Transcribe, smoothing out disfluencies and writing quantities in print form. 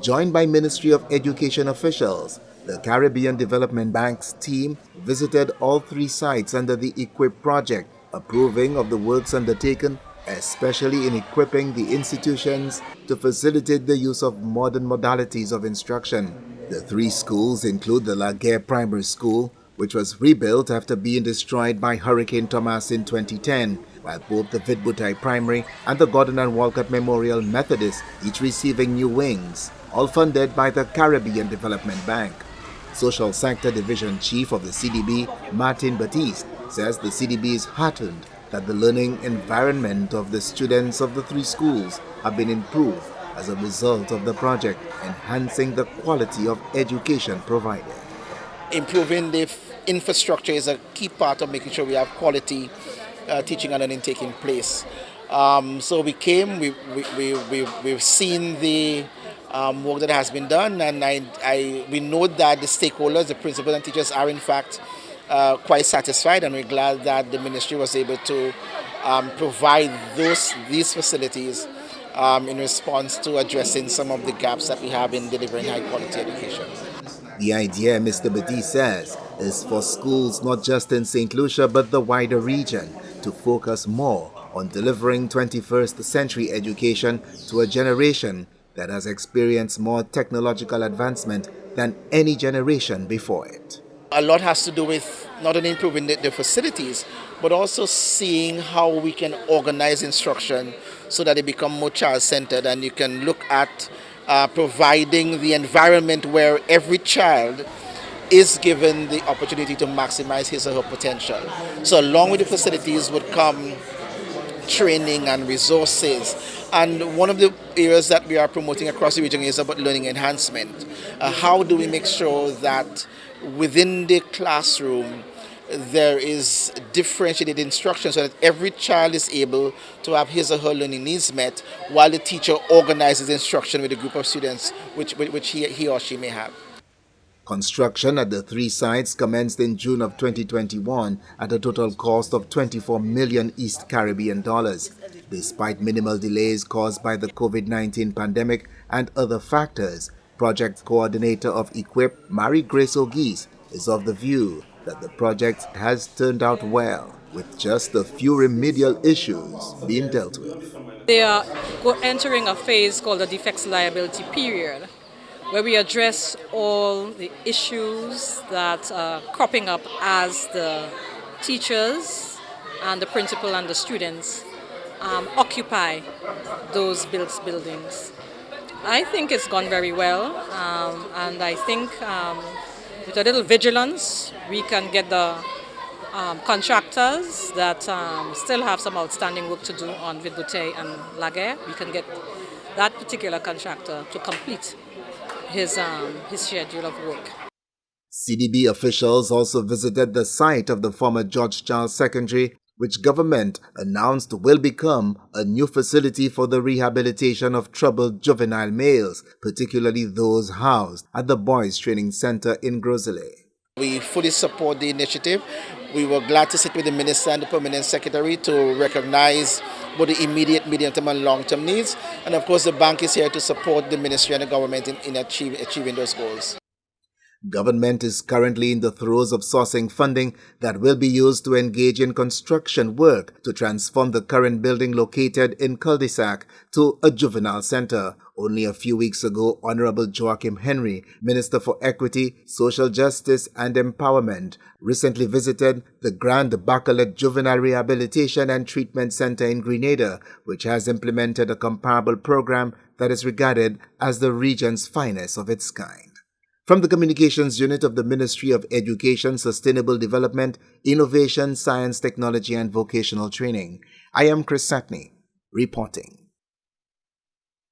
Joined by Ministry of Education officials, the Caribbean Development Bank's team visited all three sites under the EQUIP project, approving of the works undertaken, especially in equipping the institutions to facilitate the use of modern modalities of instruction. The three schools include the Laguerre Primary School, which was rebuilt after being destroyed by Hurricane Thomas in 2010, while both the Vidbutai Primary and the Gordon and Walcott Memorial Methodist each receiving new wings, all funded by the Caribbean Development Bank. Social Sector Division Chief of the CDB, Martin Batiste, says the CDB is heartened that the learning environment of the students of the three schools have been improved as a result of the project, enhancing the quality of education provided. Improving the infrastructure is a key part of making sure we have quality teaching and learning taking place. So we came, we've seen the work that has been done, and we know that the stakeholders, the principals and teachers are in fact quite satisfied, and we're glad that the ministry was able to provide these facilities in response to addressing some of the gaps that we have in delivering high quality education. The idea, Mr. Batiste says, is for schools not just in Saint Lucia but the wider region to focus more on delivering 21st century education to a generation that has experienced more technological advancement than any generation before it. A lot has to do with not only improving the facilities, but also seeing how we can organize instruction so that it become more child-centered, and you can look at providing the environment where every child is given the opportunity to maximize his or her potential. So along with the facilities would come training and resources. And one of the areas that we are promoting across the region is about learning enhancement. How do we make sure that within the classroom there is differentiated instruction so that every child is able to have his or her learning needs met while the teacher organizes instruction with a group of students which he or she may have. Construction at the three sites commenced in June of 2021 at a total cost of 24 million East Caribbean dollars. Despite minimal delays caused by the COVID-19 pandemic and other factors, project coordinator of EQUIP, Mary Grace O'Geese, is of the view that the project has turned out well, with just a few remedial issues being dealt with. They are entering a phase called the defects liability period, where we address all the issues that are cropping up as the teachers and the principal and the students occupy those buildings. I think it's gone very well, and I think with a little vigilance we can get the contractors that still have some outstanding work to do on Vidbutai and Laguerre. We can get that particular contractor to complete his schedule of work. CDB officials also visited the site of the former George Charles Secondary, which government announced will become a new facility for the rehabilitation of troubled juvenile males, particularly those housed at the Boys Training Center in Grosselet. We fully support the initiative. We were glad to sit with the Minister and the Permanent Secretary to recognize both the immediate, medium-term and long-term needs. And of course, the bank is here to support the Ministry and the government in achieving those goals. Government is currently in the throes of sourcing funding that will be used to engage in construction work to transform the current building located in Cul-de-sac to a juvenile center. Only a few weeks ago, Honorable Joachim Henry, Minister for Equity, Social Justice and Empowerment, recently visited the Grand Bacalet Juvenile Rehabilitation and Treatment Center in Grenada, which has implemented a comparable program that is regarded as the region's finest of its kind. From the Communications Unit of the Ministry of Education, Sustainable Development, Innovation, Science, Technology and Vocational Training, I am Satney, reporting.